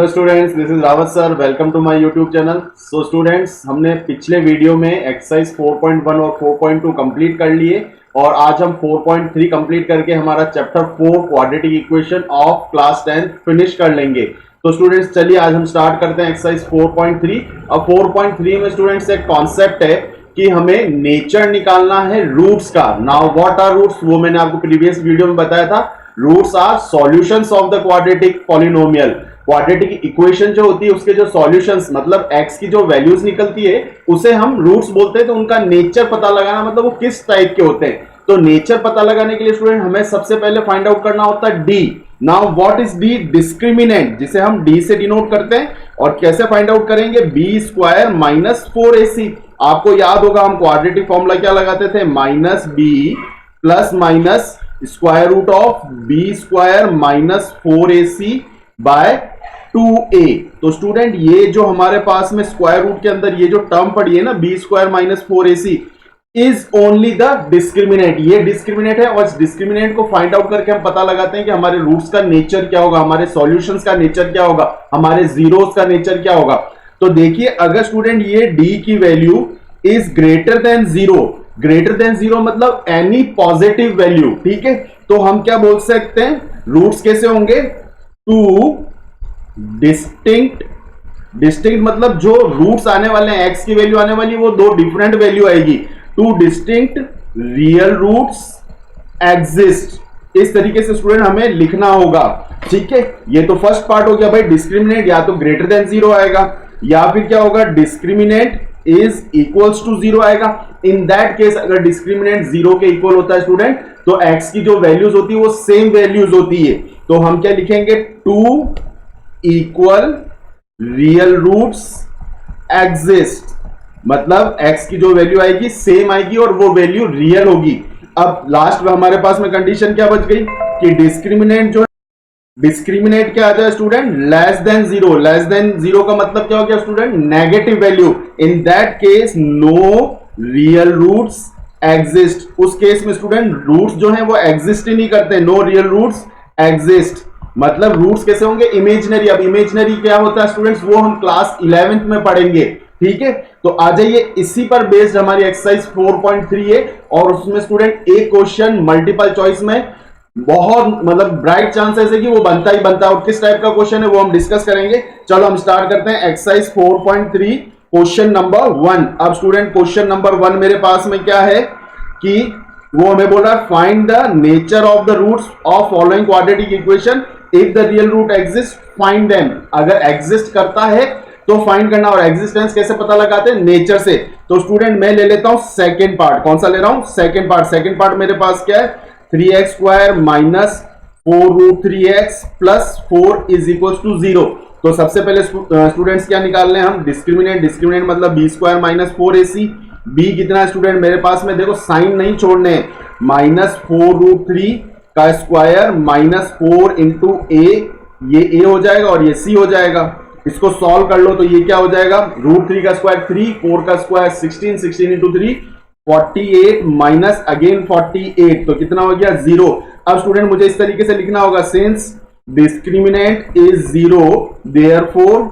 Hello students, this is Rawat sir. Welcome to my YouTube channel. So students, हमने पिछले video में exercise 4.1 और 4.2 complete कर लिए और आज हम 4.3 कंप्लीट करके हमारा chapter 4 quadratic equation of class 10 finish कर लेंगे। तो स्टूडेंट्स चलिए आज हम स्टार्ट करते हैं एक्सरसाइज 4.3। अब 4.3 में स्टूडेंट्स एक कॉन्सेप्ट है कि हमें नेचर निकालना है रूट्स का। नाउ व्हाट आर रूट्स, वो मैंने आपको प्रीवियस वीडियो में बताया था। Roots are solutions of the quadratic polynomial. Quadratic equation जो होती है उसके जो सॉल्यूशंस मतलब x की जो वैल्यूज निकलती है उसे हम रूट्स बोलते हैं। तो उनका नेचर पता लगाना मतलब वो किस टाइप के होते हैं। तो नेचर पता लगाने के लिए स्टूडेंट हमें सबसे पहले फाइंड आउट करना होता है d। Now what is d? Discriminant, जिसे हम d से डिनोट करते हैं। और कैसे फाइंड आउट करेंगे? b square minus 4ac। आपको याद होगा हम क्वाड्रेटिक फॉर्मूला क्या लगाते थे? Minus b plus minus square root of b square minus 4ac by 2a। तो स्टूडेंट ये जो हमारे पास में स्क्वायर रूट के अंदर ये जो टर्म पड़ी है ना b square minus 4ac is only the discriminant. ये डिस्क्रिमिनेंट है और इस डिस्क्रिमिनेंट को फाइंड आउट करके हम पता लगाते हैं कि हमारे रूट्स का नेचर क्या होगा, हमारे सॉल्यूशंस का नेचर क्या होगा, हमारे जीरोस का नेचर क्या होगा। तो देखिए अगर स्टूडेंट ये d की value is greater than zero, greater than zero मतलब एनी पॉजिटिव वैल्यू, ठीक है। तो हम क्या बोल सकते हैं? रूट्स कैसे होंगे? टू डिस्टिंक्ट, डिस्टिंक्ट मतलब जो रूट्स आने वाले हैं x की वैल्यू आने वाली वो दो डिफरेंट वैल्यू आएगी। Two distinct real roots exist. इस तरीके से स्टूडेंट हमें लिखना होगा, ठीक है। ये तो फर्स्ट पार्ट हो गया भाई। डिस्क्रिमिनेंट या तो ग्रेटर देन जीरो आएगा या फिर क्या होगा? Discriminant is equals to zero आएगा। इन दैट केस अगर डिस्क्रिमिनेंट जीरो के इक्वल होता है स्टूडेंट तो x की जो वैल्यूज होती है वो सेम वैल्यूज होती है। तो हम क्या लिखेंगे? Two equal real roots exist, मतलब x की जो वैल्यू आएगी सेम आएगी और वो वैल्यू रियल होगी। अब लास्ट में हमारे पास में कंडीशन क्या बच गई कि डिस्क्रिमिनेंट जो डिस्क्रिमिनेंट क्या आ जाए student? Less than zero. Less than zero का मतलब क्या हो गया student? Negative value. In that case no real roots exist. उस केस में स्टूडेंट रूट्स जो हैं वो एग्जिस्ट ही नहीं करते। नो रियल रूट्स एग्जिस्ट मतलब रूट्स कैसे होंगे? इमेजिनरी। अब इमेजिनरी क्या होता है स्टूडेंट्स? वो हम क्लास 11th में पढ़ेंगे, ठीक है। तो आ जाइए, इसी पर बेस्ड हमारी एक्सरसाइज 4.3 है और उसमें स्टूडेंट एक क्वेश्चन मल्टीपल चॉइस में बहुत मतलब ब्राइट चांसेस है कि वो बनता ही बनता है। और किस टाइप का क्वेश्चन है वो हम डिस्कस करेंगे। चलो हम स्टार्ट करते हैं एक्सरसाइज 4.3 क्वेश्चन नंबर 1। अब स्टूडेंट क्वेश्चन नंबर 1 मेरे पास में क्या है कि वो हमें बोल रहा है find the nature of the roots of following quadratic equation if the real root exist find them. अगर एग्जिस्ट करता है तो फाइंड करना। और एग्जिस्टेंस कैसे पता लगाते हैं? नेचर से। तो स्टूडेंट मैं ले लेता हूं सेकंड पार्ट। कौन सा ले रहा हूं? Second part. सेकंड पार्ट मेरे पास क्या है? 3x square minus 4 root 3x plus 4 is equal to 0। तो सबसे पहले स्टूडेंट्स क्या निकालने हैं हम? डिस्क्रिमिनेंट। डिस्क्रिमिनेंट मतलब b square minus 4ac। b कितना है स्टूडेंट मेरे पास में? देखो साइन नहीं छोड़ने, माइनस 4 रूट 3 का स्क्वायर माइनस 4 इंटू ए, ये a हो जाएगा और ये c हो जाएगा। इसको सॉल्व कर लो तो ये क्या हो जाएगा? रूट 3 का स्क्वायर 3, 4 का स्क्वायर 16, 16 इंटू 3 48 माइनस अगेन 48, तो कितना हो गया? 0। अब स्टूडेंट मुझे इस तरीके से लिखना होगा, since discriminant is 0 therefore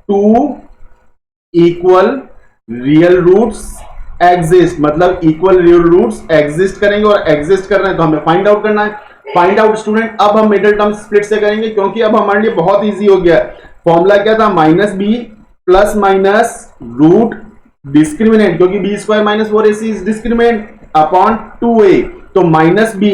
two equal real roots exist. मतलब इक्वल रियल रूट्स एग्जिस्ट करेंगे और एग्जिस्ट कर रहे हैं तो हमें फाइंड आउट करना है। फाइंड आउट स्टूडेंट अब हम मिडिल टर्म स्प्लिट से करेंगे क्योंकि अब हमारे लिए बहुत इजी हो गया। फॉर्मूला क्या था? Minus B plus minus root discriminant, क्योंकि b square minus 4ac is discriminant upon 2a। तो minus b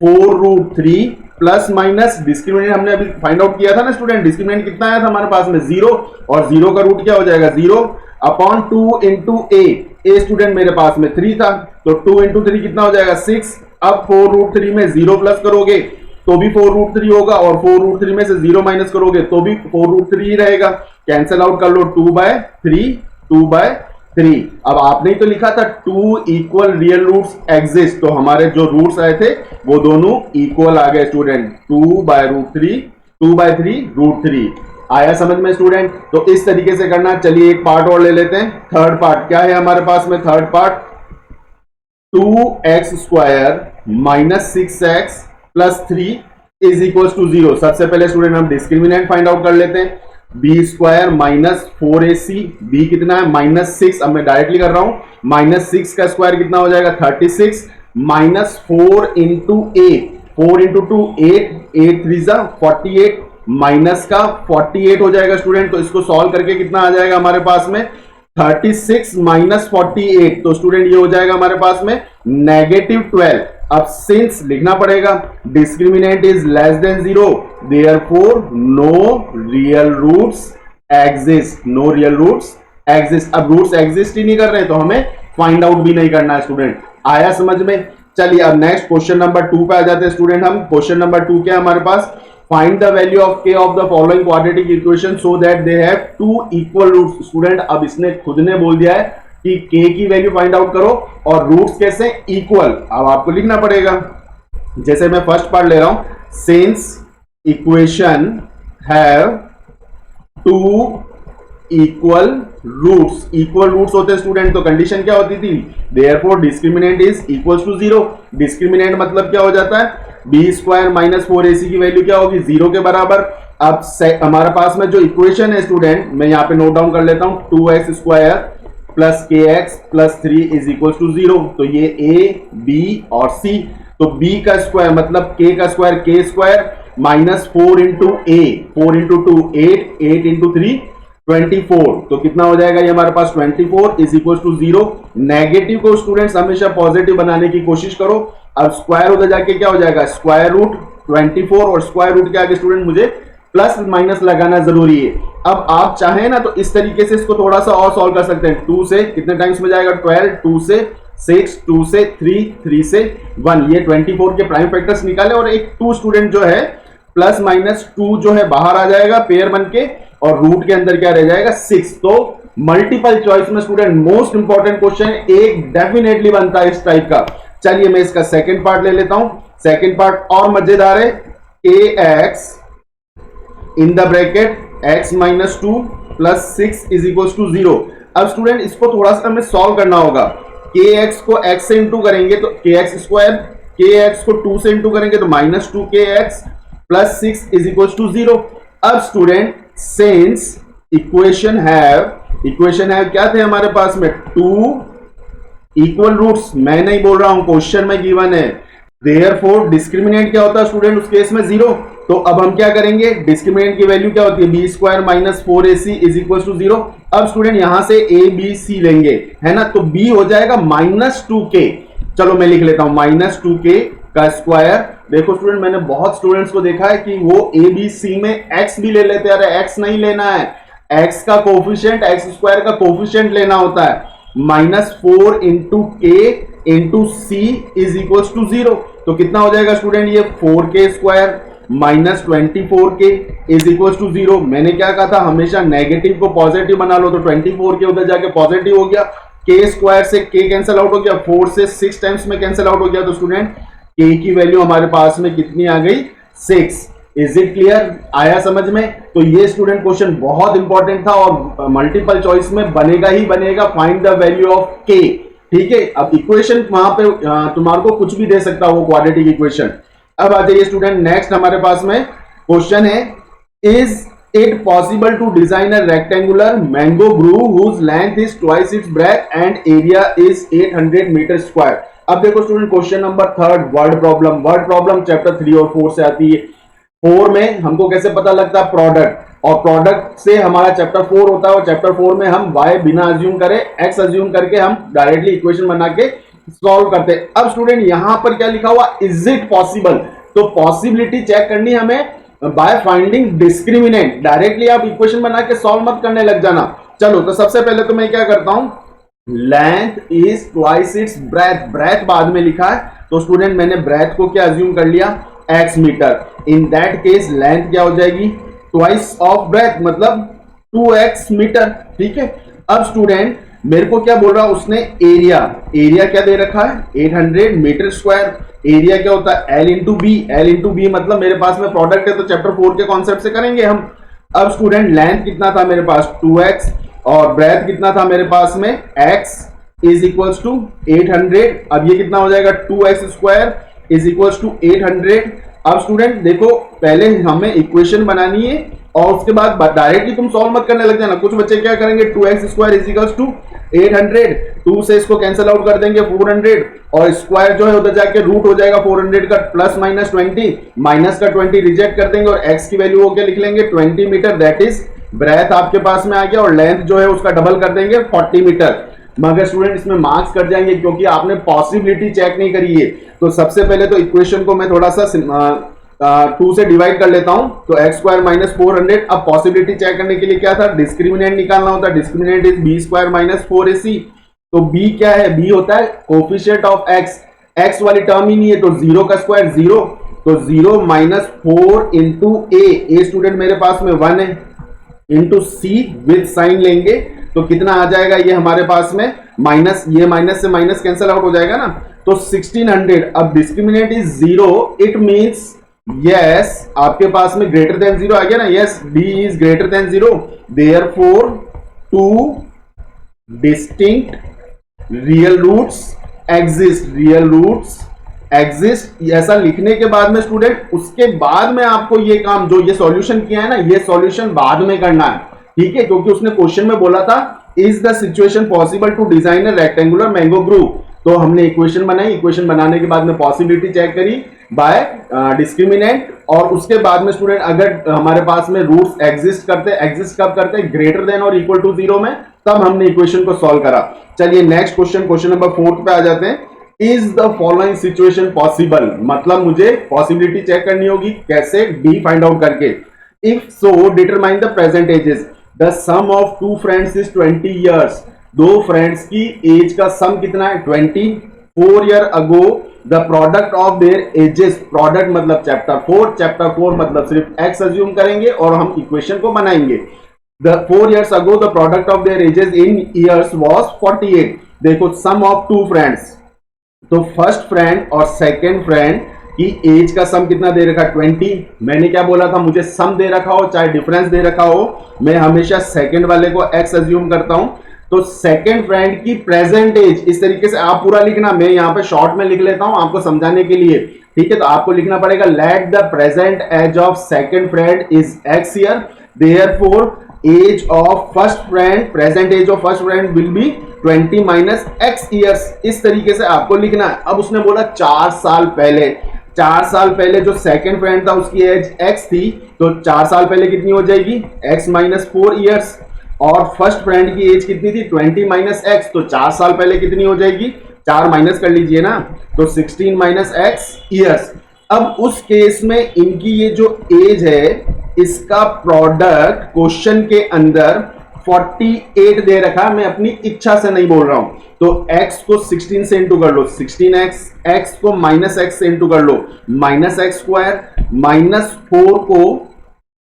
4 root 3 plus minus discriminant हमने अभी फाइंड आउट किया था ना स्टूडेंट। डिस्क्रिमिनेंट कितना आया था हमारे पास में? 0। और 0 का रूट क्या हो जाएगा? 0 upon 2 into a। a student मेरे पास में 3 था तो 2 इंटू 3 कितना हो जाएगा? 6। अब 4 रूट 3 में 0 प्लस करोगे तो भी 4 रूट 3 होगा और 4 रूट 3 में से 0 माइनस करोगे तो भी 4 रूट 3 ही रहेगा। कैंसिल आउट कर लो, 2/3 2/3। अब आपने तो लिखा था 2 इक्वल रियल रूट्स एग्जिस्ट, तो हमारे जो रूट्स आए थे वो दोनों इक्वल आ गए स्टूडेंट। 2/√3 2/3 √3 आया समझ में स्टूडेंट? तो इस तरीके से करना। चलिए एक पार्ट और ले लेते हैं। थर्ड पार्ट क्या है हमारे पास में? Third part 2x square minus 6x plus 3 is equal to 0। सबसे पहले स्टूडेंट हम डिस्क्रिमिनेंट फाइंड आउट कर लेते हैं। B square minus 4ac, B कितना है -6, अब मैं डायरेक्टली कर रहा हूं, -6 का स्क्वायर कितना हो जाएगा 36, माइनस 4 इंटू 8, 4 इंटू 2 8, 8 3 जा 48, माइनस का 48 हो जाएगा स्टूडेंट। तो इसको सॉल्व करके कितना आ जाएगा हमारे पास में 36 माइनस 48, तो स्टूडेंट ये हो जाएगा हमारे पास में -12। अब सिंस लिखना पड़ेगा discriminant is less than 0, therefore no real roots exist, no real roots exist. अब रूट्स एग्जिस्ट ही नहीं कर रहे तो हमें फाइंड आउट भी नहीं करना है स्टूडेंट। आया समझ में? चलिए अब नेक्स्ट क्वेश्चन नंबर 2 पे आ जाते हैं स्टूडेंट। हम क्वेश्चन नंबर 2 क्या है हमारे पास, find the value of k of the following quadratic equation so that they have 2 equal roots. Student अब इसने खुद ने बोल दिया है कि k की वैल्यू फाइंड आउट करो और रूट्स कैसे इक्वल। अब आपको लिखना पड़ेगा, जैसे मैं फर्स्ट पार्ट ले रहा हूं, since equation have 2 equal roots, equal roots होते हैं स्टूडेंट, तो कंडीशन क्या होती थी, therefore discriminant is equals to 0। Discriminant मतलब क्या हो जाता है, बी स्क्वायर माइनस 4ac की वैल्यू क्या होगी 0 के बराबर। अब हमारे पास में जो इक्वेशन है स्टूडेंट, मैं यहां पे नोट डाउन कर लेता हूं, 2x square plus kx plus 3 is equal to 0। तो ये a b और c, तो b का स्क्वायर मतलब k का square k square minus 4 into a, 4 into 2 8, 8 into 3 24, तो कितना हो जाएगा ये हमारे पास 24 इज इक्वल टू 0। नेगेटिव को स्टूडेंट्स हमेशा पॉजिटिव बनाने की कोशिश करो। अब स्क्वायर उधर जाके क्या हो जाएगा, स्क्वायर रूट 24 और स्क्वायर रूट के आगे स्टूडेंट मुझे प्लस माइनस लगाना जरूरी है। अब आप चाहें ना तो इस तरीके से इसको थोड़ा सा और सॉल्व कर सकते हैं। 2 से कितने टाइम्स में जाएगा 12, 2 से 6, 2 से 3, 3 से 1, ये 24 के प्राइम फैक्टर्स निकाले और एक 2 स्टूडेंट जो है प्लस माइनस 2 जो है बाहर आ जाएगा पेयर बन के और रूट के अंदर क्या रह जाएगा 6। तो मल्टीपल चॉइस में स्टूडेंट मोस्ट इंपॉर्टेंट क्वेश्चन एक डेफिनेटली बनता है इस टाइप का। चलिए मैं इसका सेकंड पार्ट ले लेता हूं। सेकंड पार्ट और मजेदार है, kx in the bracket x minus 2 plus 6 is equal to 0। अब स्टूडेंट इसको थोड़ा सा हमें सॉल्व करना होगा। kx को x से इंटू करेंगे तो kx स्क्वायर, kx को 2 से इंटू करेंगे तो minus 2kx plus 6 is equal to 0। अब स्टूडेंट सिंस इक्वेशन हैव क्या थे हमारे पास में 2 इक्वल रूट्स, मैं नहीं बोल रहा हूं क्वेश्चन में गिवन है, देयरफॉर डिस्क्रिमिनेंट क्या होता है स्टूडेंट उस केस में 0। तो अब हम क्या करेंगे, डिस्क्रिमिनेंट की वैल्यू क्या होती है B square minus 4ac is equal to 0। अब स्टूडेंट यहां से a b c लेंगे है ना, तो b हो जाएगा माइनस 2k। चलो मैं लिख लेता हूं माइनस 2k का स्क्वायर। देखो स्टूडेंट मैंने बहुत स्टूडेंट्स को देखा है कि वो a b c में x भी ले लेते हैं। अरे x नहीं लेना है, x का कोफिशिएंट, x स्क्वायर का कोफिशिएंट लेना होता है। -4 into k into c is equal to 0। तो कितना हो जाएगा स्टूडेंट ये 4k square minus 24k is equal to 0। मैंने क्या कहा था, हमेशा नेगेटिव को पॉजिटिव बना लो, तो 24k उधर जाके पॉजिटिव हो गया, k स्क्वायर से k कैंसिल आउट हो गया, 4 से 6 टाइम्स में कैंसिल आउट हो गया। तो स्टूडेंट k की वैल्यू हमारे पास में कितनी आ गई 6। इज इट क्लियर, आया समझ में? तो ये स्टूडेंट क्वेश्चन बहुत इंपॉर्टेंट था और मल्टीपल चॉइस में बनेगा ही बनेगा, find the value of k। ठीक है, अब इक्वेशन वहां पे तुम्हारे को कुछ भी दे सकता है वो क्वाड्रेटिक इक्वेशन। अब आ जाइए स्टूडेंट नेक्स्ट हमारे पास में क्वेश्चन है, is it possible to design a rectangular mango grove whose length is twice its breadth and area is 800 metre square. अब देखो student question number 3 word problem chapter 3 और 4 से आती है। 4 में हमको कैसे पता लगता है प्रोडक्ट, और प्रोडक्ट से हमारा चैप्टर 4 होता है और चैप्टर 4 में हम y बिना अज्यूम करे x अज्यूम करके हम डायरेक्टली इक्वेशन बना के सॉल्व करते हैं। अब स्टूडेंट यहां पर क्या लिखा हुआ, इज इट पॉसिबल, तो पॉसिबिलिटी चेक करनी हमें बाय फाइंडिंग डिस्क्रिमिनेंट। डायरेक्टली आप इक्वेशन बना के सॉल्व मत करने लग जाना। चलो तो सबसे पहले तो मैं क्या करता हूं, length is twice its breadth, breadth बाद में लिखा है तो स्टूडेंट मैंने ब्रेथ को क्या अज्यूम कर लिया x metre. In that case length क्या हो जाएगी ट्वाइस ऑफ ब्रेथ मतलब 2x मीटर। ठीक है, अब स्टूडेंट मेरे को क्या बोल रहा है उसने, एरिया क्या दे रखा है 800 मीटर स्क्वायर। एरिया क्या होता है L इंटू बी मतलब मेरे पास में प्रोडक्ट है तो चैप्टर 4 के कॉन्सेप्ट से करेंगे हम। अब स्टूडेंट लेंथ कितना था मेरे पास 2x और ब्रेथ कितना था मेरे पास में x इज इक्वल्स टू 800। अब ये कितना हो जाएगा 2x square is equals to 800 अब स्टूडेंट देखो, पहले हमें इक्वेशन बनानी है और उसके बाद डायरेक्टली तुम सॉल्व मत करने लग जाना। कुछ बच्चे क्या करेंगे, 2x² इजिकल्स टू 800, 2 से इसको कैंसिल आउट कर देंगे 400 और स्क्वायर जो है उधर जाके रूट हो जाएगा 400 का प्लस माइनस 20, माइनस का 20 रिजेक्ट कर देंगे और x की वैल्यू होके लिख लेंगे 20 मीटर, दैट इज ब्रेथ आपके पास में आ गया और लेंथ जो है उसका डबल कर देंगे 40 मीटर। मगर स्टूडेंट इसमें मार्क्स कट जाएंगे क्योंकि आपने पॉसिबिलिटी चेक नहीं करी है। तो सबसे पहले तो इक्वेशन को मैं थोड़ा सा 2 से डिवाइड कर लेता हूं, तो x² माइनस 400। अब पॉसिबिलिटी चेक करने के लिए क्या था, डिस्क्रिमिनेंट निकालना होता है। Discriminant is b² minus 4ac। तो b क्या है, b होता है कोफिशिएंट ऑफ x, x वाली टर्म ही नहीं है तो 0 का स्क्वायर 0, तो 0 माइनस 4 इंटू a स्टूडेंट मेरे पास में 1 है, इंटू c विद साइन लेंगे तो कितना आ जाएगा, ये हमारे पास में माइनस, ये माइनस से माइनस कैंसिल आउट हो जाएगा ना, तो 1600। अब discriminant is 0, it means yes आपके पास में ग्रेटर देन 0 आ गया ना, yes d is greater than 0, therefore two distinct real roots exist, real roots exist. ऐसा लिखने के बाद में स्टूडेंट उसके बाद में आपको ये काम जो ये सॉल्यूशन किया है ना, ये सॉल्यूशन बाद में करना है, ठीक है, क्योंकि उसने क्वेश्चन में बोला था is the situation possible to design a rectangular mango group. तो हमने इक्वेशन बनाई, इक्वेशन बनाने के बाद में पॉसिबिलिटी चेक करी बाय डिस्क्रिमिनेंट और उसके बाद में स्टूडेंट अगर हमारे पास में रूट्स एग्जिस्ट करते, एग्जिस्ट कब करते, ग्रेटर देन और इक्वल टू 0 में, तब हमने इक्वेशन को सॉल्व करा। चलिए नेक्स्ट क्वेश्चन नंबर 4 पे आ जाते हैं। Is the following situation possible, मतलब मुझे पॉसिबिलिटी चेक करनी होगी, कैसे, डी फाइंड आउट करके। If so determine the present ages, the sum of two friends is 20 years। दो फ्रेंड्स की एज का सम कितना है 20। 4 year ago the product of their ages, product मतलब चैप्टर 4, चैप्टर 4 मतलब सिर्फ x अज्यूम करेंगे और हम इक्वेशन को बनाएंगे। The 4 years ago the product of their edges in years was 48। देखो सम ऑफ टू फ्रेंड्स, तो फर्स्ट फ्रेंड और सेकेंड फ्रेंड की एज का सम कितना दे रखा 20। मैंने क्या बोला था, मुझे सम दे रखा हो चाहे डिफरेंस दे रखा हो, मैं हमेशा सेकेंड वाले को x अज्यूम करता हूं। तो सेकेंड फ्रेंड की प्रेजेंट एज, इस तरीके से आप पूरा लिखना, मैं यहां पे शॉर्ट में लिख लेता हूं आपको समझाने के लिए, ठीक है। तो आपको लिखना पड़ेगा let the present age of second friend is x year, therefore age of first friend, present age of first friend will be 20 minus x years. इस तरीके से आपको लिखना है। अब उसने बोला 4 साल पहले, 4 साल पहले जो सेकेंड फ्रेंड था उसकी एज x थी, तो 4 साल पहले कितनी हो जाएगी x माइनस 4 ईयर्स, और फर्स्ट फ्रेंड की एज कितनी थी 20 माइनस x, तो 4 साल पहले कितनी हो जाएगी, 4 माइनस कर लीजिए ना, तो 16 माइनस x ईयर्स। अब उस केस में इनकी ये जो एज है इसका प्रोडक्ट क्वेश्चन के अंदर 48 दे रखा, मैं अपनी इच्छा से नहीं बोल रहा हूं, तो x को 16 से इंटू कर लो 16x, x को माइनस x से इंटू कर लो माइनस x स्क्वायर, माइनस 4 को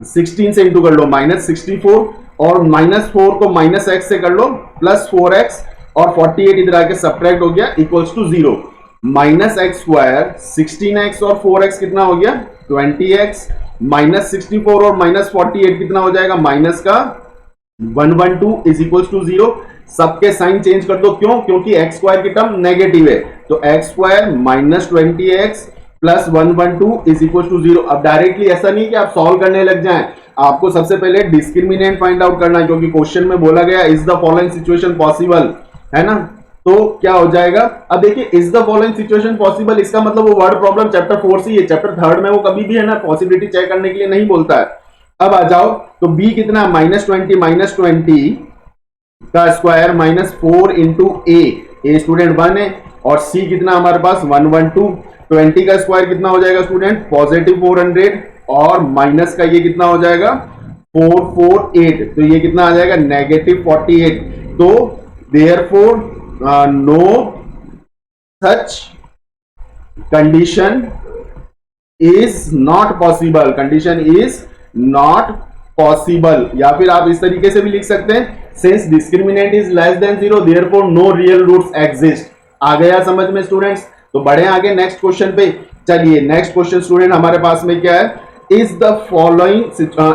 16 से इंटू कर लो माइनस 64, और माइनस 4 को माइनस x से कर लो प्लस 4x, और 48 इधर आके सब्ट्रैक्ट हो गया equals to 0। Minus x square 16x और 4x कितना हो गया 20x, माइनस 64 और माइनस 48 कितना हो जाएगा माइनस का 112 इज इक्वल्स टू 0। सबके साइन चेंज कर दो, क्यों, क्योंकि x स्क्वायर की टर्म नेगेटिव है, तो x square minus 20x plus 112 is equal to 0। अब डायरेक्टली ऐसा नहीं कि आप सॉल्व करने लग जाएं, आपको सबसे पहले डिस्क्रिमिनेंट फाइंड आउट करना है, क्योंकि क्वेश्चन में बोला गया is the following situation possible, है ना। तो क्या हो जाएगा, अब देखिए is the following situation possible, इसका मतलब वो वर्ड प्रॉब्लम चैप्टर 4 से ही है, चैप्टर 3 में वो कभी भी है ना पॉसिबिलिटी चेक करने के लिए नहीं बोलता है। अब आ जाओ, तो b कितना माइनस 20 का square minus 4 into a student 1 है, और c कितना हमारे पास 112, 20 का स्क्वायर कितना हो जाएगा स्टूडेंट पॉजिटिव 400, और माइनस का ये कितना हो जाएगा 448, तो ये कितना आ जाएगा नेगेटिव 48। तो therefore no such condition is not possible, condition is not possible. या फिर आप इस तरीके से भी लिख सकते हैं, since discriminant is less than 0 therefore no real roots exist. आ गया समझ में स्टूडेंट्स। तो बढ़े आगे नेक्स्ट क्वेश्चन पे। चलिए नेक्स्ट क्वेश्चन स्टूडेंट हमारे पास में क्या है, is the following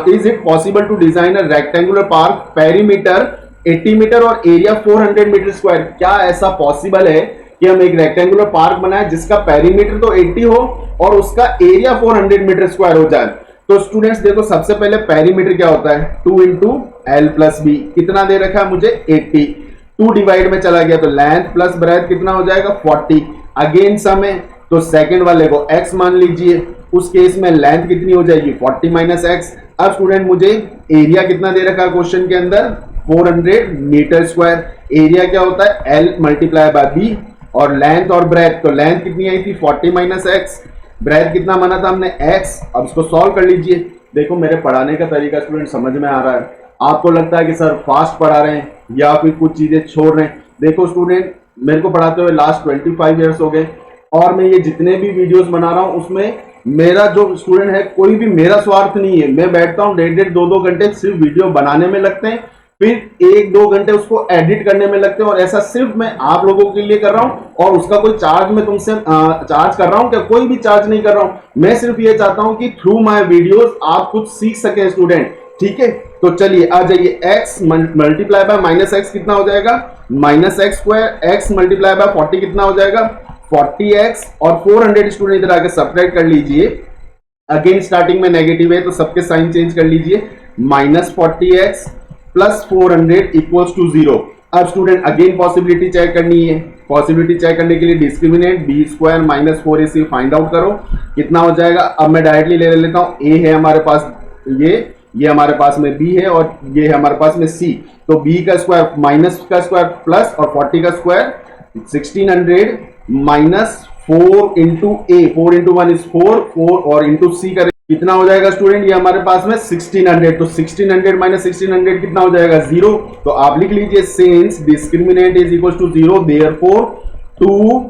is it possible to design a rectangular park perimeter 80 metre और एरिया 400 मीटर स्क्वायर। क्या ऐसा पॉसिबल है कि हम एक रेक्टेंगुलर पार्क बनाए जिसका पेरीमीटर तो 80 हो और उसका एरिया 400 मीटर स्क्वायर हो जाए। तो स्टूडेंट्स देखो, सबसे पहले पेरीमीटर क्या होता है, 2 इंटू एल प्लस बी, कितना दे रखा है मुझे 80, 2 डिवाइड में चला गया तो लेंथ प्लस ब्रेथ कितना हो जाएगा 40, अगेन सम है तो सेकंड वाले को x मान लीजिए, उस केस में लेंथ कितनी हो जाएगी 40 माइनस एक्स। अब स्टूडेंट मुझे एरिया कितना दे रखा है क्वेश्चन के अंदर 400 मीटर स्क्वायर, एरिया क्या होता है L मल्टीप्लाई बाय बी, और लेंथ और ब्रेथ, तो लेंथ कितनी आई थी 40 माइनस एक्स, ब्रेथ कितना माना था हमने x। अब इसको सॉल्व कर लीजिए। देखो मेरे पढ़ाने का तरीका स्टूडेंट समझ में आ रहा है, आपको लगता है कि सर फास्ट पढ़ा रहे हैं या फिर कुछ चीजें छोड़ रहे हैं। देखो स्टूडेंट, मेरे को पढ़ाते हुए लास्ट 25 ईयर्स हो गए और मैं ये जितने भी वीडियोस बना रहा हूं उसमें मेरा जो स्टूडेंट है कोई भी मेरा स्वार्थ नहीं है। मैं बैठता हूं 1.5 2 घंटे सिर्फ वीडियो बनाने में लगते हैं, फिर 1-2 घंटे उसको एडिट करने में लगते हैं, और ऐसा सिर्फ मैं आप लोगों के लिए कर रहा हूं। और उसका कोई चार्ज मैं तुमसे चार्ज कर रहा हूं क्या? कोई भी चार्ज नहीं कर रहा हूं। मैं सिर्फ ये चाहता हूं कि थ्रू माय वीडियोस आप कुछ सीख सके स्टूडेंट, ठीक है। तो चलिए आ जाइए, x multiply by minus x कितना हो जाएगा minus x square, x multiply by 40 कितना हो जाएगा 40x, और 400 स्टूडेंट इधर आके सब्ट्रैक्ट कर लीजिए। अगेन स्टार्टिंग में नेगेटिव है तो सबके साइन चेंज कर लीजिए, minus 40x plus 400 equals to 0। अब स्टूडेंट अगेन पॉसिबिलिटी चेक करनी है, पॉसिबिलिटी चेक करने के लिए discriminant B square minus 4ac find out करो कितना हो जाएगा। अब मैं डायरेक्टली ले लेता हूं, a है हमारे पास ये हमारे पास में b है और ये है हमारे पास में c, तो b का स्क्वायर माइनस का स्क्वायर प्लस और 40 का square 1600 minus 4 into a, 4 into 1 is 4 और इंटू c करें कितना हो जाएगा स्टूडेंट, ये हमारे पास में 1600, तो 1600 माइनस 1600 कितना हो जाएगा 0। तो आप लिख लीजिए since discriminant is equal to 0 therefore 2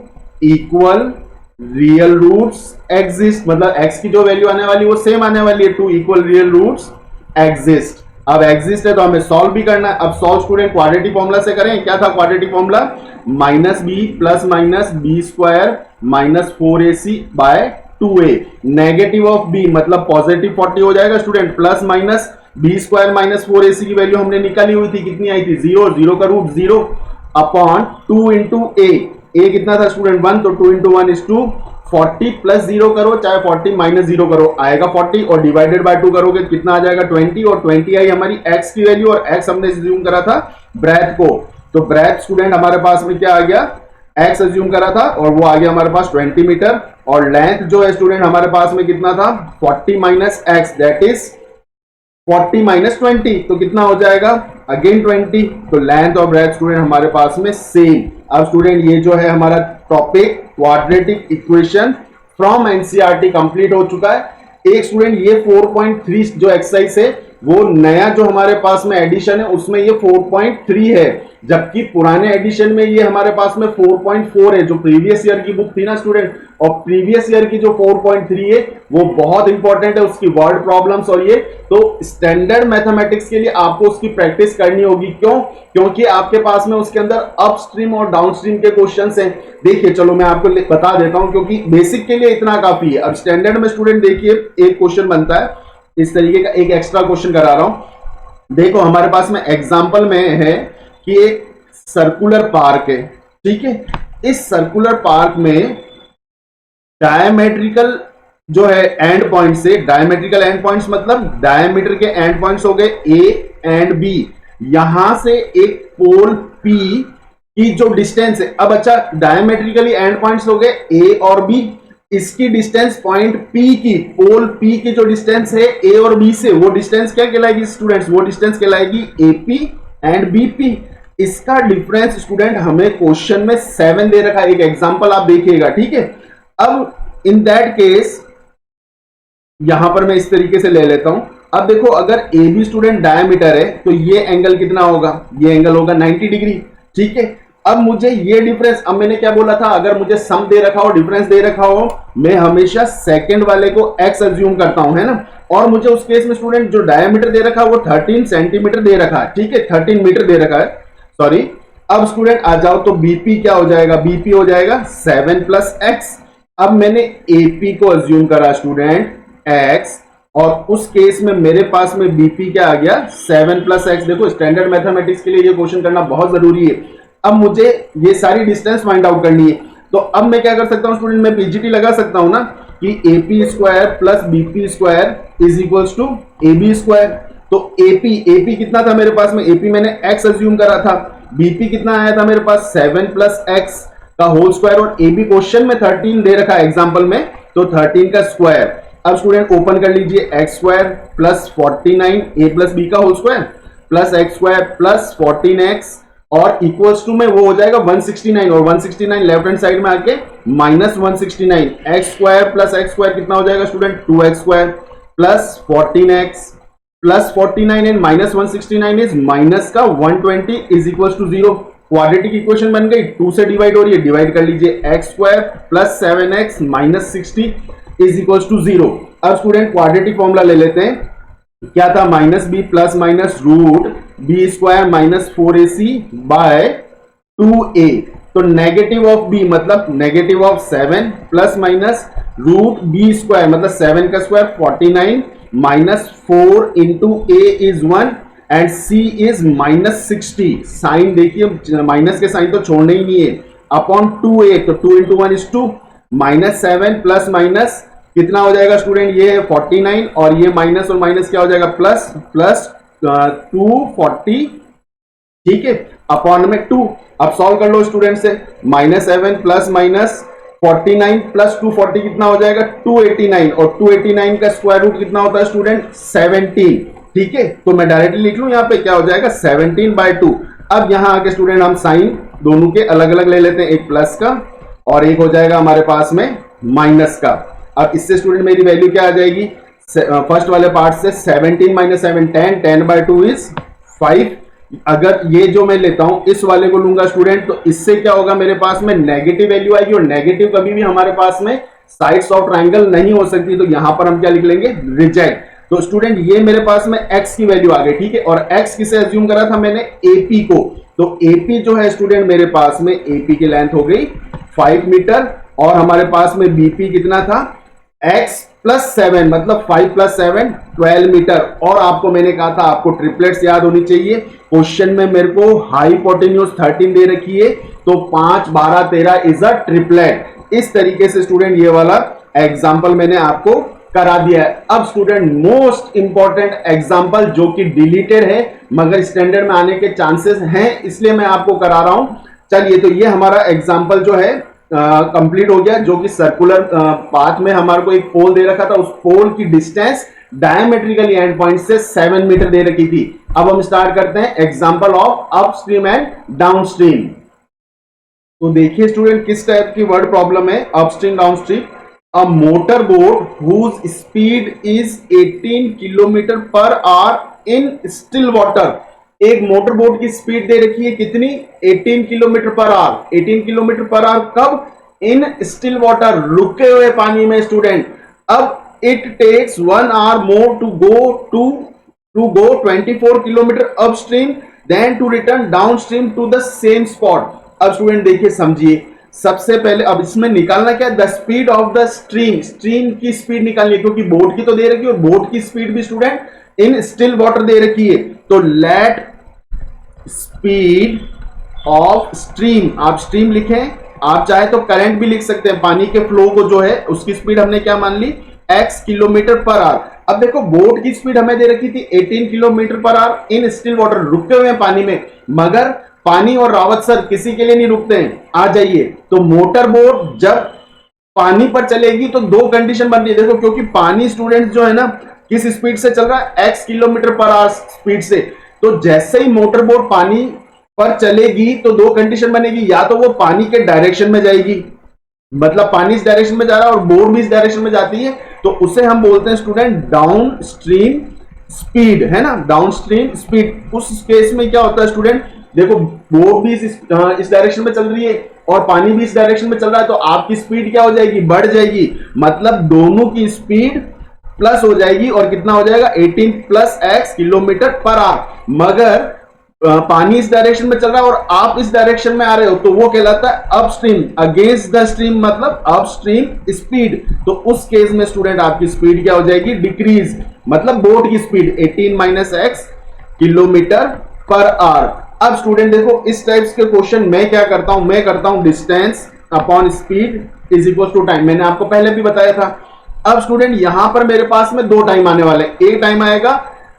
equal real roots exist, मतलब x की जो वैल्यू आने वाली वो सेम आने वाली है, 2 इक्वल रियल रूट्स एग्जिस्ट। अब एग्जिस्ट है तो हमें सॉल्व भी करना है। अब सॉल्व स्टूडेंट क्वाड्रेटिक फॉर्मूला से करें। क्या था quadratic formula, minus B plus minus B square minus 4ac by 2a, negative of b मतलब पॉजिटिव 40 हो जाएगा student, plus minus B square minus 4ac की वैल्यू हमने निकाली हुई थी, कितनी आई थी 0, 0 का रूट 0 अपॉन 2 इंटू a कितना था स्टूडेंट 1, तो 2 इंटू 1 इज 2, 40 प्लस 0 करो चाहे 40 माइनस 0 करो आएगा 40, और डिवाइडेड बाय 2 करोगे कितना आ जाएगा 20, और 20 आई हमारी x की वैल्यू, और x हमने अज्यूम करा था ब्रेथ को, तो ब्रेथ स्टूडेंट हमारे पास में क्या आ गया x अज्यूम करा था और वो आ गया हमारे पास 20 मीटर, और लेंथ जो है स्टूडेंट हमारे पास में कितना था 40 minus x that is 40 minus 20, तो कितना हो जाएगा अगेन 20, तो लेंथ और ब्रेथ स्टूडेंट हमारे पास में सेम। अब स्टूडेंट ये जो है हमारा topic quadratic equation from NCERT complete हो चुका है। एक स्टूडेंट ये 4.3 जो एक्सरसाइज है वो नया जो हमारे पास में एडिशन है उसमें ये 4.3 है, जबकि पुराने एडिशन में ये हमारे पास में 4.4 है, जो प्रीवियस ईयर की बुक थी ना स्टूडेंट, और प्रीवियस ईयर की जो 4.3 है वो बहुत इंपॉर्टेंट है, उसकी वर्ड प्रॉब्लम्स और ये, तो स्टैंडर्ड मैथमेटिक्स के लिए आपको उसकी प्रैक्टिस करनी होगी। क्यों? क्योंकि आपके पास में उसके अंदर अपस्ट्रीम और डाउनस्ट्रीम के क्वेश्चंस हैं। देखिए चलो मैं आपको बता देता हूं, क्योंकि बेसिक के लिए इतना काफी है। अब स्टैंडर्ड में स्टूडेंट देखिए एक क्वेश्चन बनता है इस तरीके का, एक एक्स्ट्रा क्वेश्चन करा रहा हूं। देखो हमारे पास में एग्जाम्पल में है कि एक सर्कुलर पार्क है, ठीक है। इस सर्कुलर पार्क में डायमेट्रिकल जो है एंड पॉइंट से, डायमेट्रिकल एंड पॉइंट्स मतलब डायमीटर के एंड पॉइंट्स हो गए ए एंड बी, यहां से एक पोल पी की जो डिस्टेंस है, अब अच्छा डायमेट्रिकली एंड पॉइंट्स हो गए ए और बी, इसकी डिस्टेंस पॉइंट पी की, पोल पी की जो डिस्टेंस है ए और बी से, वो डिस्टेंस क्या कहलाएगी स्टूडेंट्स, वो डिस्टेंस कहलाएगी एपी एंड बीपी। इसका डिफरेंस स्टूडेंट हमें क्वेश्चन में 7 दे रखा है, एक एग्जांपल आप देखिएगा, ठीक है। अब इन दैट केस यहां पर मैं इस तरीके से ले लेता हूं। अब देखो अगर ए बी स्टूडेंट डायमीटर है तो ये एंगल कितना होगा, ये एंगल होगा 90 डिग्री, ठीक है। अब मुझे ये डिफरेंस, अब मैंने क्या बोला था, अगर मुझे सम दे रखा हो डिफरेंस दे रखा हो, मैं हमेशा सेकंड वाले को x अज्यूम करता हूं, है ना। और मुझे उस केस में स्टूडेंट जो डायमीटर दे रखा है वो 13 सेंटीमीटर दे रखा है, ठीक है, 13 मीटर दे रखा है, सॉरी। अब स्टूडेंट आ जाओ तो बीपी क्या हो जाएगा, बीपी हो जाएगा 7 प्लस एक्स। अब मैंने एपी को अज्यूम करा स्टूडेंट x, और उस केस में मेरे पास में बीपी क्या आ गया 7 प्लस एक्स। देखो स्टैंडर्ड मैथमेटिक्स के लिए ये क्वेश्चन करना बहुत जरूरी है। अब मुझे ये सारी डिस्टेंस फाइंड आउट करनी है। तो अब मैं क्या कर सकता हूं स्टूडेंट, मैं पीजीटी लगा सकता हूं ना कि AP square plus BP square is equals to AB square. तो AP कितना था मेरे पास में, AP मैंने x अज्यूम करा था, BP कितना आया था मेरे पास 7 प्लस x का होल स्क्वायर, और AB क्वेश्चन में 13 दे रखा है एग्जांपल में, तो 13 का स्क्वायर। अब स्टूडेंट ओपन कर लीजिए, x square plus 49 A plus B का whole square plus x square plus 14x और इक्वल्स टू में वो हो जाएगा 169, और 169 लेफ्ट हैंड साइड में आके minus 169, x square plus x square कितना हो जाएगा student 2x square plus 14x plus 49 and minus 169 is minus का 120 is equals to 0। Quadratic equation बन गई, 2 से डिवाइड हो रही है, डिवाइड कर लीजिए, x square plus 7x minus 60 is equals to 0। अब स्टूडेंट क्वाड्रेटिक फॉर्मूला ले लेते हैं, क्या था minus B plus minus root B square minus 4ac by 2a। तो नेगेटिव ऑफ b मतलब negative of 7 plus minus root B square मतलब 7 का square 49 minus 4 into a is 1 and c is minus 60। Sign देखिए minus के sign तो छोड़ने ही नहीं है, अपॉन 2a, तो 2 into 1 is 2 minus 7 plus minus कितना हो जाएगा स्टूडेंट, ये 49 और ये माइनस और माइनस क्या हो जाएगा प्लस, प्लस 240, ठीक है, अपॉन में 2। अब सॉल्व कर लो स्टूडेंट से, माइनस 7 प्लस माइनस 49 प्लस 240 कितना हो जाएगा 289, और 289 का स्क्वायर रूट कितना होता है स्टूडेंट 17, ठीक है। तो मैं डायरेक्टली लिख लूं यहाँ पे क्या हो जाएगा 17/2। अब यहां आके स्टूडेंट हम साइन दोनों के अलग अलग ले लेते हैं, एक प्लस का और एक हो जाएगा हमारे पास में माइनस का। अब इससे स्टूडेंट मेरी वैल्यू क्या आ जाएगी, फर्स्ट वाले पार्ट से 17 माइनस 7 10, 10/2 इज 5। अगर ये जो मैं लेता हूं इस वाले को लूंगा स्टूडेंट, तो इससे क्या होगा मेरे पास में नेगेटिव वैल्यू आएगी, और नेगेटिव कभी भी हमारे पास में साइड्स ऑफ ट्राइंगल नहीं हो सकती, तो यहां पर हम क्या लिख लेंगे रिजेक्ट। तो स्टूडेंट ये मेरे पास में x की वैल्यू आ गई, ठीक है, और x किसे अज्यूम करा था मैंने AP को, तो AP जो है स्टूडेंट मेरे पास में AP की लेंथ हो गई 5 मीटर, और हमारे पास में BP कितना था x प्लस 7 मतलब 5 प्लस 7 12 मीटर। और आपको मैंने कहा था आपको ट्रिपलेट्स याद होनी चाहिए, क्वेश्चन में मेरे को हाइपोटेन्यूज 13 दे रखी है, तो 5 12 13 इज अ ट्रिपलेट। इस तरीके से स्टूडेंट ये वाला एग्जाम्पल मैंने आपको करा दिया है। अब स्टूडेंट मोस्ट इंपॉर्टेंट एग्जाम्पल जो कि डिलीटेड है मगर स्टैंडर्ड में आने के चांसेस हैं, इसलिए मैं आपको करा रहा हूं। चलिए, तो ये हमारा एग्जाम्पल जो है कंप्लीट हो गया, जो कि सर्कुलर पाथ में हमारे को एक पोल दे रखा था, उस पोल की डिस्टेंस डायमेट्रिकली एंड पॉइंट से 7 मीटर दे रखी थी। अब हम स्टार्ट करते हैं example of upstream and downstream. तो देखिए स्टूडेंट किस टाइप की वर्ड प्रॉब्लम है, upstream downstream. A motor boat whose speed is 18 kilometre per hour in still water. एक मोटर बोट की स्पीड दे रखी है कितनी 18 kilometre per our. 18 kilometre per our कब, इन स्टिल वाटर रुके हुए पानी में स्टूडेंट। अब it takes 1 hour more to go 24 kilometre upstream than to return downstream to the same spot. अब स्टूडेंट देखिए समझिए, सबसे पहले अब इसमें निकालना क्या, the speed of the stream, stream की स्पीड निकालनी है, क्योंकि बोट की तो दे रखी है और बोट की स्पीड भी स्टूडेंट इन स्टिल वाटर दे रखी है। तो लेट स्पीड ऑफ स्ट्रीम, आप स्ट्रीम लिखें, आप चाहे तो करंट भी लिख सकते हैं, पानी के फ्लो को जो है उसकी स्पीड हमने क्या मान ली x किलोमीटर पर आवर। अब देखो बोट की स्पीड हमें दे रखी थी 18 kilometre per hour in still water, रुके हुए पानी में, मगर पानी और रावत सर किसी के लिए नहीं रुकते हैं। आ जाइए, तो मोटर बोट जब पानी पर चलेगी तो दो कंडीशन बन रही है, देखो क्योंकि पानी स्टूडेंट जो है ना किस स्पीड से चल रहा है x kilometre per our speed से, तो जैसे ही मोटर बोट पानी पर चलेगी तो दो कंडीशन बनेगी, या तो वो पानी के डायरेक्शन में जाएगी, मतलब पानी इस डायरेक्शन में जा रहा है और बोट भी इस डायरेक्शन में जाती है, तो उसे हम बोलते हैं स्टूडेंट डाउन स्ट्रीम स्पीड, है ना, डाउन स्ट्रीम स्पीड। उस केस में क्या होता है स्टूडेंट, देखो बोट भी इस डायरेक्शन में चल रही है और पानी भी इस डायरेक्शन में चल रहा है, तो आपकी स्पीड क्या हो जाएगी, बढ़ जाएगी, मतलब दोनों की स्पीड प्लस हो जाएगी और कितना हो जाएगा 18 plus x kilometre per our. मगर पानी इस डायरेक्शन में चल रहा है और आप इस डायरेक्शन में आ रहे हो, तो वो कहलाता है अपस्ट्रीम, अगेंस्ट द स्ट्रीम मतलब अपस्ट्रीम स्पीड। तो उस केस में स्टूडेंट आपकी स्पीड क्या हो जाएगी, डिक्रीज, मतलब बोट की speed 18 minus x kilometre per our. अब स्टूडेंट देखो इस टाइप्स के क्वेश्चन मैं क्या करता हूं, मैं करता हूं distance upon speed is equal to time, मैंने आपको पहले भी बताया था। अब स्टूडेंट यहां पर मेरे पास में दो टाइम आने वाले, एक टाइम आएगा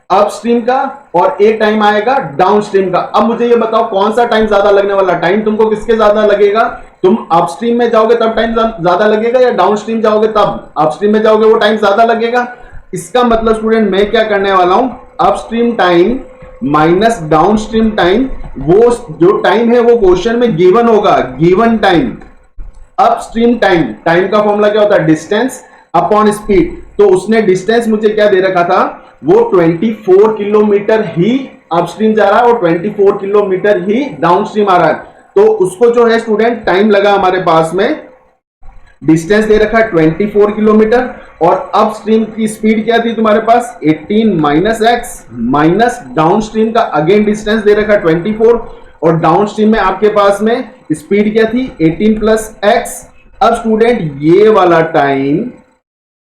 अपस्ट्रीम का और एक टाइम आएगा डाउनस्ट्रीम का। अब मुझे ये बताओ कौन सा टाइम ज्यादा लगने वाला, टाइम तुमको किसके ज्यादा लगेगा, तुम अपस्ट्रीम में जाओगे तब टाइम ज्यादा लगेगा या डाउनस्ट्रीम जाओगे तब, अपस्ट्रीम में जाओगे वो टाइम ज्यादा लगेगा। इसका मतलब स्टूडेंट मैं क्या करने वाला हूं, upstream time minus downstream time, वो जो टाइम है वो क्वेश्चन में गिवन होगा, given time. Upstream time, time का फॉर्मूला क्या होता है, डिस्टेंस अपॉन स्पीड। तो उसने डिस्टेंस मुझे क्या दे रखा था, वो 24 किलोमीटर ही अपस्ट्रीम जा रहा है और 24 किलोमीटर ही डाउनस्ट्रीम आ रहा है। तो उसको जो है स्टूडेंट टाइम लगा हमारे पास में, डिस्टेंस दे रखा है 24 किलोमीटर और अपस्ट्रीम की स्पीड क्या थी तुम्हारे पास 18 माइनस एक्स, माइनस डाउनस्ट्रीम का अगेन डिस्टेंस दे रखा है 24 और डाउनस्ट्रीम में आपके पास में स्पीड क्या थी 18 प्लस एक्स। अब स्टूडेंट ये वाला टाइम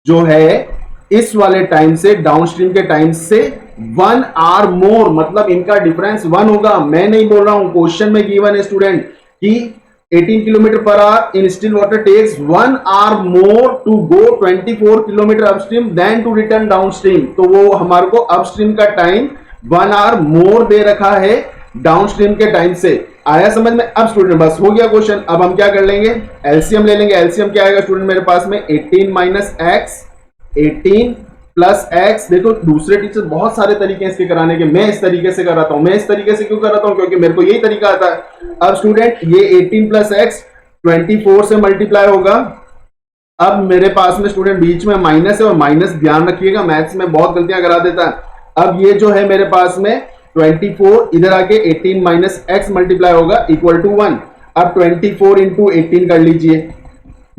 जो है इस वाले टाइम से डाउनस्ट्रीम के टाइम से 1 आवर मोर, मतलब इनका डिफरेंस 1 होगा। मैं नहीं बोल रहा हूं, क्वेश्चन में गिवन है स्टूडेंट कि 18 kilometre per hour in still water takes 1 hour more to go 24 kilometre upstream than to return downstream. तो वो हमारे को अपस्ट्रीम का टाइम 1 आवर मोर दे रखा है डाउनस्ट्रीम के टाइम से। आया समझ में? अब स्टूडेंट बस हो गया क्वेश्चन। अब हम क्या कर लेंगे, एलसीएम ले लेंगे। एलसीएम क्या आएगा स्टूडेंट मेरे पास में 18 माइनस एक्स, 18 प्लस एक्स। देखो दूसरे टीचर बहुत सारे तरीके हैं इसके कराने के, मैं इस तरीके से कराता हूं। मैं इस तरीके से क्यों कराता हूं, क्योंकि मेरे को यही तरीका आता है। अब स्टूडेंट ये 18 प्लस एक्स 24 से मल्टीप्लाई होगा। अब मेरे पास में स्टूडेंट बीच में माइनस है और माइनस ध्यान रखिएगा, मैथ्स में बहुत गलतियां करा देता है। अब ये जो है मेरे पास में 24 इधर आके 18 माइनस एक्स मल्टीप्लाई होगा इक्वल टू 1। अब 24 इंटू 18 कर लीजिए,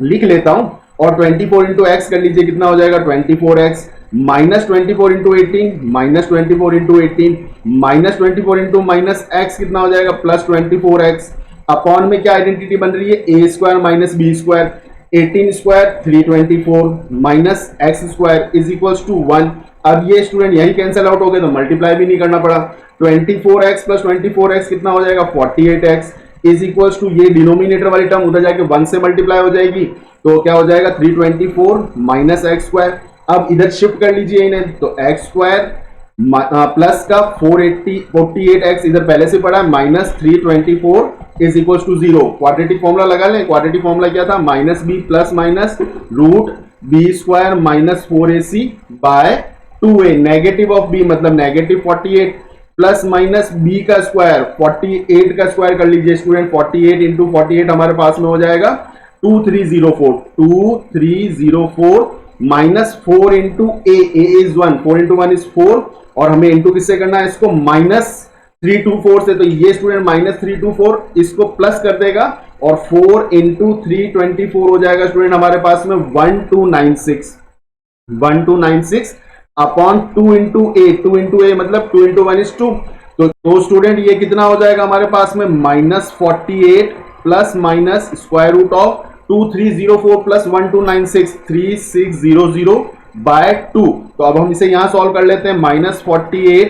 लिख लेता हूं, और 24 इंटू एक्स कर लीजिए, कितना हो जाएगा 24x minus 24 into 18 minus 24 into 18 minus 24 into minus x कितना हो जाएगा प्लस 24x। अपॉन में क्या आइडेंटिटी बन रही है, a square minus B square, 18 square 324 minus x square is equals to 1। अब ये स्टूडेंट यही कैंसिल आउट हो गए तो मल्टीप्लाई भी नहीं करना पड़ा। 24x प्लस 24x कितना हो जाएगा 48x इज इक्वल्स टू, ये डिनोमिनेटर वाली टर्म उधर जाके 1 से मल्टीप्लाई हो जाएगी तो क्या हो जाएगा 324 माइनस एक्स स्क्वायर। अब इधर शिफ्ट कर लीजिए इन्हें, तो एक्स स्क्वायर प्लस का 48x इधर पहले से पड़ा minus 324 is equal to 0। Quadratic formula लगा लें। क्वाड्रेटिक फॉर्मूला क्या था, minus B plus minus root B square minus 4ac by 2a। Negative of B मतलब नेगेटिव 48 प्लस माइनस बी का स्क्वायर 48 का स्क्वायर कर लीजिए स्टूडेंट। 48 इंटू 48 हमारे पास में हो जाएगा 2304 minus 4 into A is 1, 4 into 1 is 4 और हमें इंटू किससे करना है इसको माइनस 324 से। तो ये स्टूडेंट माइनस 324 इसको प्लस कर देगा और 4 इंटू 324 हो जाएगा स्टूडेंट हमारे पास में 1296 अपॉन 2 इंटू ए मतलब 2 इंटू 1 इज 2। तो स्टूडेंट ये कितना हो जाएगा हमारे पास में minus 48 plus minus square root of 2304 plus 1296 3600 by 2। तो अब हम इसे यहां सॉल्व कर लेते हैं। माइनस 48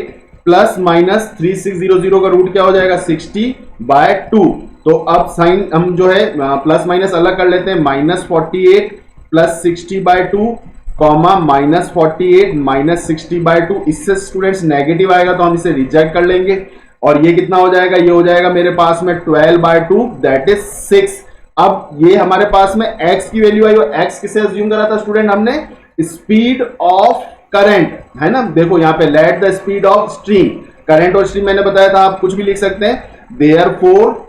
प्लस माइनस 3600 का रूट क्या हो जाएगा 60 बाय 2। तो अब साइन हम जो है प्लस माइनस अलग कर लेते हैं। Minus 48 plus 60 by 2 comma minus 48 minus 60 by 2। इससे स्टूडेंट्स नेगेटिव आएगा तो हम इसे रिजेक्ट कर लेंगे और ये कितना हो जाएगा, ये हो जाएगा मेरे पास में 12 बाय 2 दैट इज 6। अब ये हमारे पास में x की वैल्यू आई और x किसे अज्यूम करा था स्टूडेंट हमने, स्पीड ऑफ करंट है ना। देखो यहाँ पे let the speed of stream, current और स्ट्रीम मैंने बताया था आप कुछ भी लिख सकते हैं। Therefore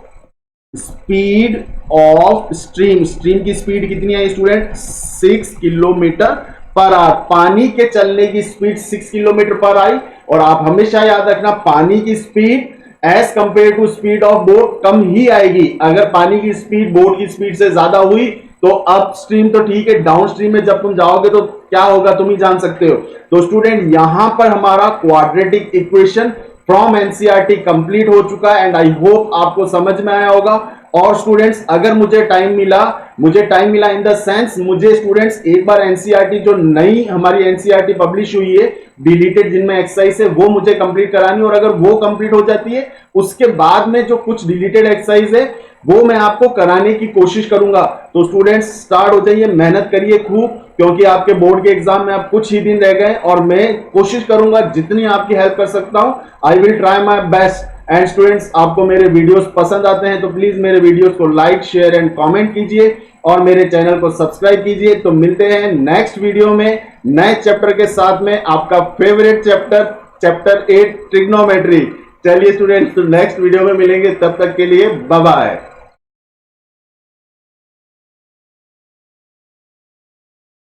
speed of stream, stream की स्पीड कितनी है स्टूडेंट 6 किलोमीटर पर आवर। पानी के चलने की स्पीड 6 किलोमीटर पर आई और आप हमेशा याद रखना पानी की speed as compare to speed of boat कम ही आएगी। अगर पानी की स्पीड बोट की स्पीड से ज्यादा हुई तो अप स्ट्रीम तो ठीक है, डाउन स्ट्रीम में जब तुम जाओगे तो क्या होगा तुम ही जान सकते हो। तो स्टूडेंट यहां पर हमारा quadratic equation from NCERT complete हो चुका है एंड आई होप आपको समझ में आया होगा। और स्टूडेंट्स अगर मुझे टाइम मिला इन द सेंस, मुझे स्टूडेंट्स एक बार एनसीईआरटी जो नई हमारी एनसीईआरटी पब्लिश हुई है डिलीटेड जिनमें एक्सरसाइज है वो मुझे कंप्लीट करानी, और अगर वो कंप्लीट हो जाती है उसके बाद में जो कुछ डिलीटेड एक्सरसाइज है वो मैं आपको कराने की कोशिश करूंगा। तो स्टूडेंट्स स्टार्ट हो जाइए, मेहनत करिए खूब, क्योंकि आपके बोर्ड के एग्जाम में अब कुछ ही दिन रह गए और मैं कोशिश करूंगा जितनी आपकी हेल्प कर सकता हूं। I will try my best. And students, आपको मेरे वीडियोस पसंद आते हैं तो प्लीज मेरे वीडियोस को लाइक, शेयर एंड कमेंट कीजिए और मेरे चैनल को सब्सक्राइब कीजिए। तो मिलते हैं नेक्स्ट वीडियो में नए चैप्टर के साथ में, आपका फेवरेट चैप्टर 8 ट्रिग्नोमेट्री। चलिए स्टूडेंट्स, तो नेक्स्ट वीडियो में मिलेंगे, तब तक के लिए बाय बाय।